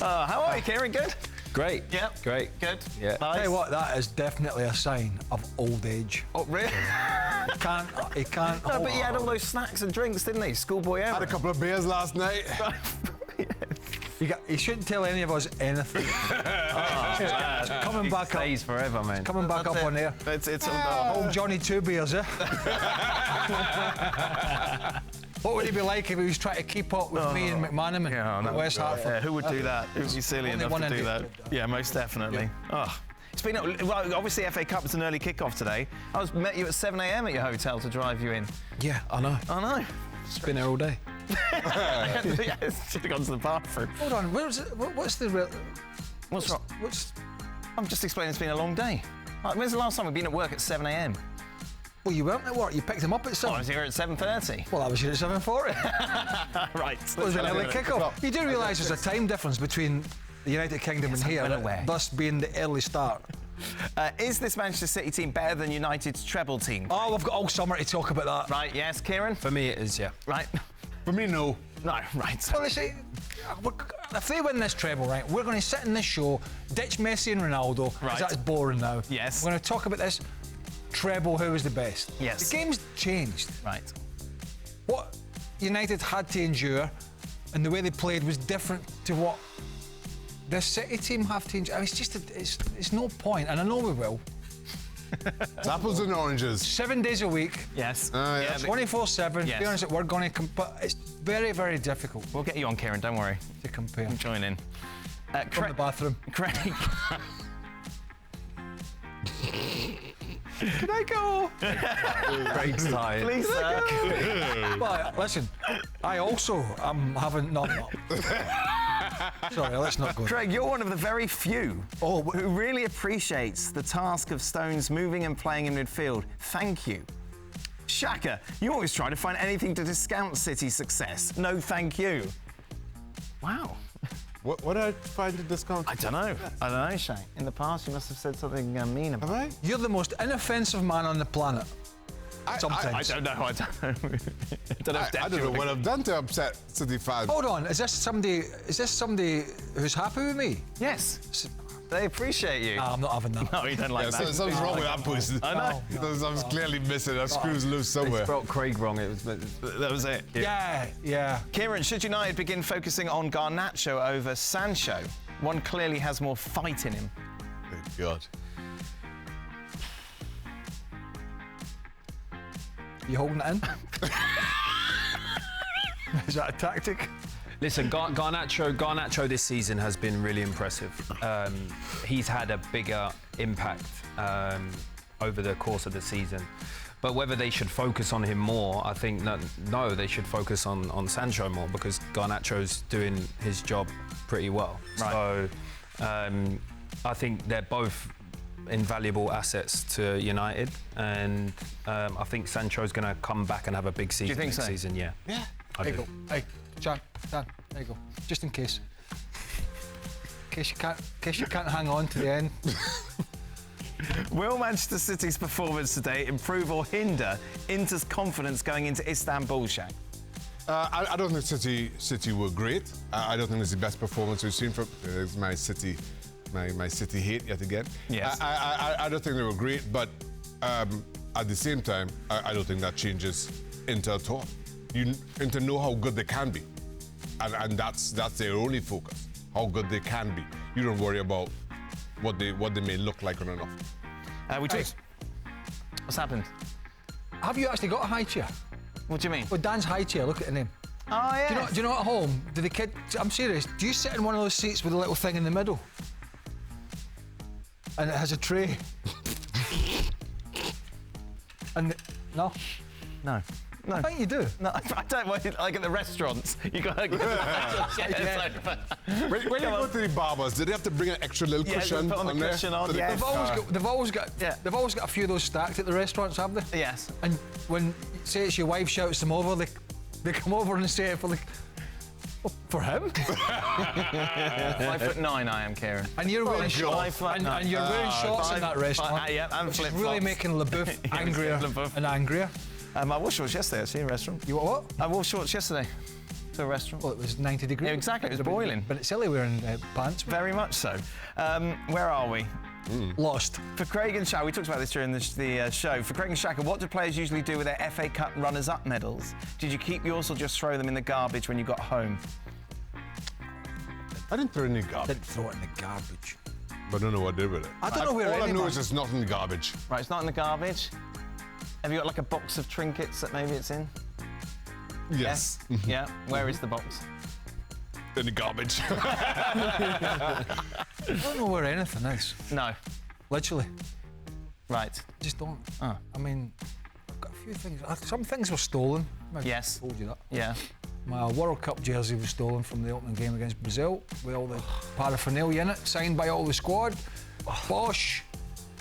How are you, Kieran? Good? Great. Yeah. Great. Good. Yeah. Nice. Tell you what, that is definitely a sign of old age. Oh, really? He can't. No, but he had all those snacks and drinks, didn't he? Schoolboy Had out. a couple of beers last night. He shouldn't tell any of us anything. Coming back up. Stays forever, man. Coming back up on air. It's Old Johnny Two Beers, eh? What would he be like if he was trying to keep up with me and McManaman at West Hartford? who would do that? Who would be silly Only enough one to do idiot. that? Yeah, most definitely. Yeah. Oh. It's been, well, obviously FA Cup was an early kick-off today. Met you at 7 a.m. at your hotel to drive you in. Yeah, I know. I know. It's been here all day. Yes, should have gone to the bathroom. Hold on, what's the real... What's wrong? What's... I'm just explaining it's been a long day. When's the last time we've been at work at 7 a.m? Well, you weren't at work. You picked him up at 7. I was here at 7:30. Well, I was here at 7:40. Right. It was an early kick-off. You do realise there's a time difference between the United Kingdom and here, I'm well aware. thus being the early start. Is this Manchester City team better than United's treble team? Oh, we've got all summer to talk about that. Right, yes, Kieran? For me, it is, yeah. Right. For me, no. No, right. Well, you see, if they win this treble, right, we're going to sit in this show, ditch Messi and Ronaldo, Right. because that's boring now. Yes. We're going to talk about this treble, who was the best. Yes. The game's changed. Right. What United had to endure and the way they played was different to what this City team have to endure. I mean, it's just, it's no point, and I know we will. It's apples and oranges. 7 days a week, Yes. yeah. 24/7. Yes. Be honest, we're going to, but it's very, very difficult We'll get you on, Kieran, don't worry. to compare. Join in. From the bathroom. Craig. Can I go? Craig's tired. Please, sir. But listen, I also am having no. Sorry, let's not go. Craig, you're one of the very few who really appreciates the task of Stones moving and playing in midfield. Thank you. Shaka, you always try to find anything to discount City's success. No, thank you. Wow. What did I find to discount? I don't know, Shane. In the past, you must have said something mean about Have I? You're the most inoffensive man on the planet. Sometimes. I don't know. I don't know. I don't know what I've done to upset City fans. Hold on, is this somebody who's happy with me? Yes. They appreciate you. I'm not having that. No, you don't like Yeah, that. something's wrong with that person. I know. Something's clearly missing. That screw's loose They somewhere. spelt Craig wrong. It was. That was it. Yeah. Kieran, should United begin focusing on Garnacho over Sancho? One clearly has more fight in him. Thank God. You holding it in? Is that a tactic? Listen, Garnacho this season has been really impressive. He's had a bigger impact over the course of the season. But whether they should focus on him more, I think no, they should focus on Sancho more because Garnacho's doing his job pretty well. Right. So I think they're both invaluable assets to United, and I think Sancho's going to come back and have a big season Do you think next so? season. Yeah. Yeah. I There you do. go. Hey, Dan, there you go. Just in case. In case you can't hang on to the end. Will Manchester City's performance today improve or hinder Inter's confidence going into Istanbul, Shaq? I don't think City were great. I don't think it's the best performance we've seen from my City hate yet again. Yes. I don't think they were great, but at the same time, I don't think that changes Inter at all. Inter know how good they can be, and that's their only focus, how good they can be. You don't worry about what they may look like on and off. We talked. What's happened? Have you actually got a high chair? What do you mean? Well, Dan's high chair, look at the name. Oh, yeah. Do you know at home, do the kid, I'm serious, do you sit in one of those seats with a little thing in the middle? And it has a tray? And no? No. No. I think you do. No, I don't want it like at the restaurants. You got to go. When you go to the barbers, do they have to bring an extra little cushion put on the there? cushion on, So they- yeah. They've always got a few of those stacked at the restaurants, have they? Yes. And when, say it's your wife shouts them over, they come over and say it for him? 5'9" I am, Kieran. And you're wearing shorts. 5'9". And you're wearing shorts in that restaurant. Yeah, and which is flip-flops. really making LaBeouf angrier LaBeouf. and angrier. I wore shorts yesterday, actually, in a restaurant. You what? I wore shorts yesterday. to a restaurant? Well, it was 90 degrees. Yeah, exactly, it was boiling. But it's silly wearing pants. Very much so. Where are we? Lost. For Craig and Shaka, we talked about this during the show. For Craig and Shaka, what do players usually do with their FA Cup runners-up medals? Did you keep yours or just throw them in the garbage when you got home? I didn't throw it in the garbage, Didn't throw it in the garbage. but I don't know what they did with it. I don't know where All I know anyone- is it's not in the garbage. Right, it's not in the garbage. Have you got like a box of trinkets that maybe it's in? Yes. Yeah. Where is the box? In the garbage. I don't know where anything is. No. Literally. Right. Just don't. Oh. I mean, I've got a few things. Some things were stolen. Maybe Yes. I told you that. Yeah. My World Cup jersey was stolen from the opening game against Brazil with all the paraphernalia in it, signed by all the squad. Bosh,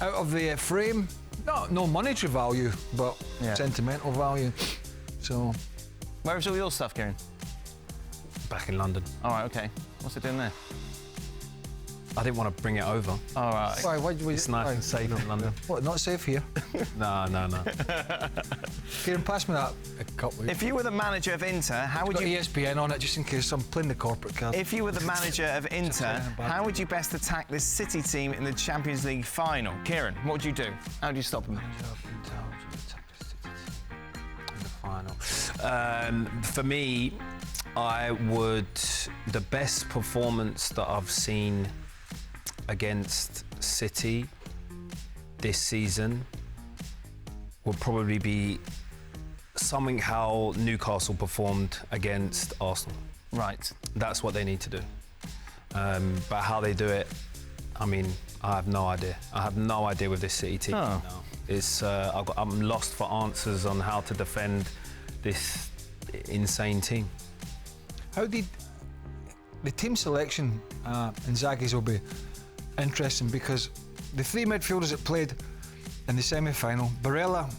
out of the frame. No monetary value, but Yeah. sentimental value. So, Where is all your stuff, Kieran? Back in London. All right, okay. What's it doing there? I didn't want to bring it over. All right. why It's nice and safe in London. What, not safe here? No. Kieran, pass me that cup. will you? If you were the manager of Inter, how would Got you... ESPN on it just in case I'm playing the corporate card. If you were the manager of Inter, how would you best attack this City team in the Champions League final? Kieran, what would you do? How would you stop them? In the final. For me, the best performance that I've seen against City this season will probably be something how Newcastle performed against Arsenal. Right. That's what they need to do. But how they do it, I mean, I have no idea. I have no idea with this City team. Oh. No. It's I'm lost for answers on how to defend this insane team. How did the team selection in Zaggy's will be interesting because the three midfielders that played in the semi-final, Barella,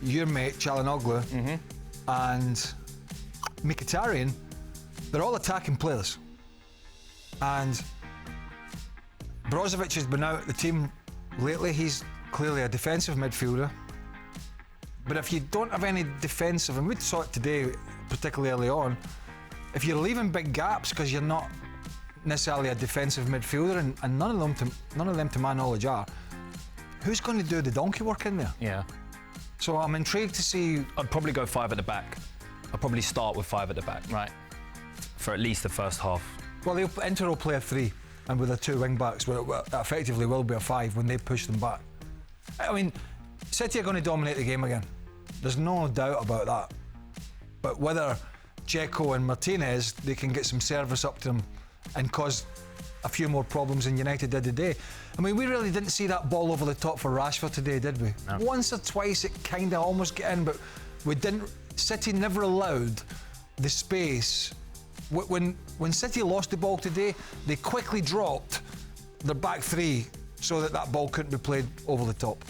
your mate Çalhanoğlu, and Mkhitaryan, they're all attacking players. And Brozovic has been out of the team lately. He's clearly a defensive midfielder. But if you don't have any defensive, and we saw it today, particularly early on, if you're leaving big gaps because you're not necessarily a defensive midfielder, and none of them to my knowledge are, who's going to do the donkey work in there? Yeah. So I'm intrigued to see. I'd probably go 5 at the back. I'd probably start with 5 at the back. Right. For at least the first half. Well, Inter will play a 3, and with the 2 wing backs, well, that effectively will be a 5 when they push them back. I mean, City are going to dominate the game again. There's no doubt about that. But whether Dzeko and Martinez, they can get some service up to them and cause a few more problems than United did today. I mean, we really didn't see that ball over the top for Rashford today, did we? No. Once or twice it kind of almost got in, but we didn't. City never allowed the space. When City lost the ball today, they quickly dropped their back 3 so that ball couldn't be played over the top.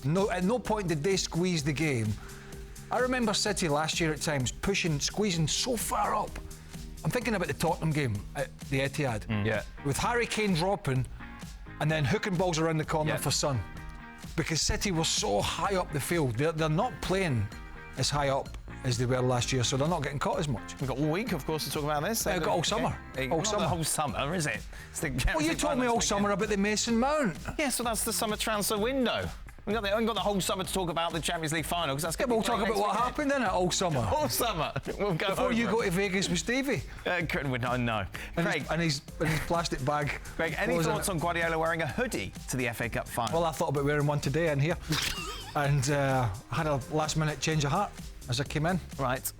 No, at no point did they squeeze the game. I remember City last year at times squeezing so far up. I'm thinking about the Tottenham game at the Etihad. Yeah. With Harry Kane dropping and then hooking balls around the corner for Son. Because City was so high up the field. They're not playing as high up as they were last year, so they're not getting caught as much. We've got all week, of course, to talk about this. We've got all summer. Okay. All Not summer. the whole summer, is it? It's the Well, you told me all summer about the Mason Mount. Yeah, so that's the summer transfer window. We haven't got the whole summer to talk about the Champions League final because that's Yeah, going but we'll talk about what happened in it all summer. all summer. We'll go Before you over go to Vegas with Stevie. no. Craig, And his plastic bag. Craig, any What was thoughts it? on Guardiola wearing a hoodie to the FA Cup final? Well, I thought about wearing one today in here. And I had a last minute change of heart as I came in. Right.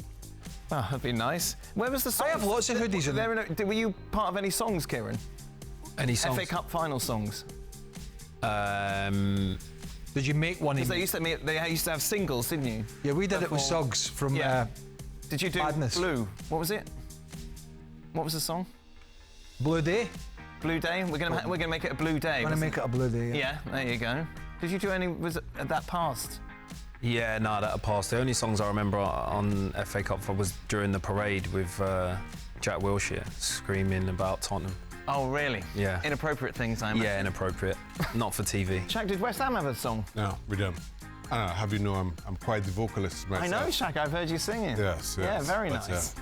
Oh, that'd be nice. Where was the song? I have lots of hoodies in Were you part of any songs, Kieran? Any songs? FA Cup final songs? Did you make one? Because they used to have singles, didn't you? Yeah, we did it with Before- Suggs from Yeah. Did you do Madness. Blue? What was it? What was the song? Blue Day. Blue Day. We're gonna make it a Blue Day. I'm going to make it a Blue Day. Yeah, there you go. Did you do any? Was it that past? Yeah, no, that passed. The only songs I remember on FA Cup was during the parade with Jack Wilshere screaming about Tottenham. Oh, really? Yeah. Inappropriate things, I imagine. Yeah, inappropriate. Not for TV. Shaq, did West Ham have a song? No, we don't. Have you know I'm quite the vocalist myself. I know, Shaq. I've heard you singing. Yes, Yeah, yes, very but, nice.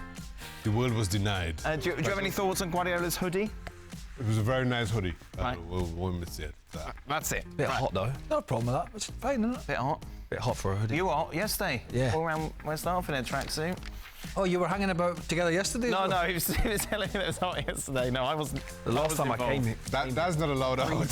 The world was denied. Do you have any thoughts on Guardiola's hoodie? It was a very nice hoodie. Right. We'll miss it. That's it. Bit hot though. No problem with that. It's fine, isn't it? Bit hot. Bit hot for a hoodie. You were hot yesterday. Yeah. All around West Half in a tracksuit. Oh, you were hanging about together yesterday? No, he was telling me it was hot yesterday. No, I wasn't. The last time I came, That's not allowed out.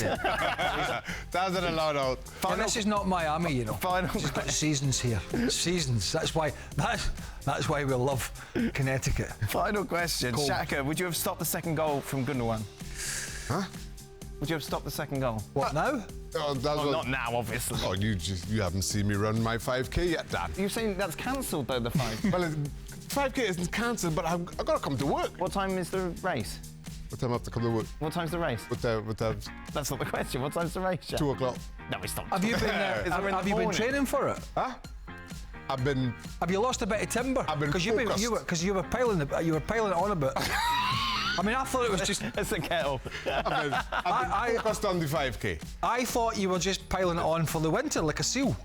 That's not allowed out. Yeah, this is not Miami, you know. Final She's got seasons here. Seasons. That's why we love Connecticut. Final question. Cold. Shaka, would you have stopped the second goal from Gundogan? Huh? Would you have stopped the second goal? What now? Oh, that's Well, what- not now, obviously. Oh, you haven't seen me run my 5K yet, Dan. You're saying that's cancelled, though, the 5? Well, 5K isn't cancelled, but I've got to come to work. What time is the race? What time I have to come to work? What time's the race? With the That's not the question. What time's the race, Shaka? 2 o'clock. No, it's not. Have you been? Is it in Have the you been morning? training for it? Huh? I've been. Have you lost a bit of timber? I've been Because focused. you were piling it on a bit. I mean, I thought it was just. It's a kettle. I've been focused on the 5K. I thought you were just piling it on for the winter, like a seal.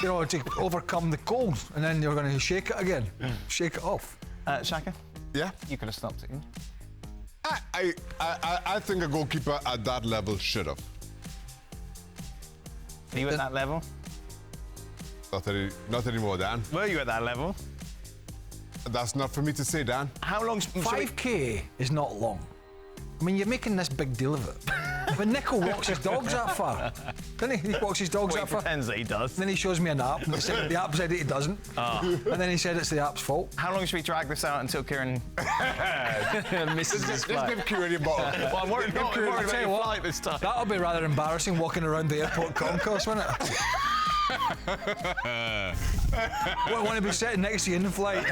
You know, to overcome the cold, and then you're going to shake it again, shake it off. Shaka, Yeah. you could have stopped it. I think a goalkeeper at that level should have. Are you at that level? Not anymore, Dan. Were you at that level? That's not for me to say, Dan. How long? 5K is not long. I mean, you're making this big deal of it. But Nico walks his dogs that far, doesn't he? He walks his dogs He that far. pretends that he does. Then he shows me an app, and the app said he doesn't. And then he said it's the app's fault. How long should we drag this out until Kieran misses his Let's flight? give Kieran a bottle. Well, I'm worried about I'll tell you your what, flight this time. That'll be rather embarrassing walking around the airport concourse, wouldn't it? I want to be sitting next to you in the flight.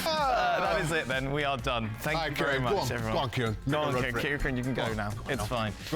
That is it then. We are done. Thank you very Kieran, much, go on, everyone. go on, Kieran. Go on, Make a run for it. Kieran, you can go now. It's fine.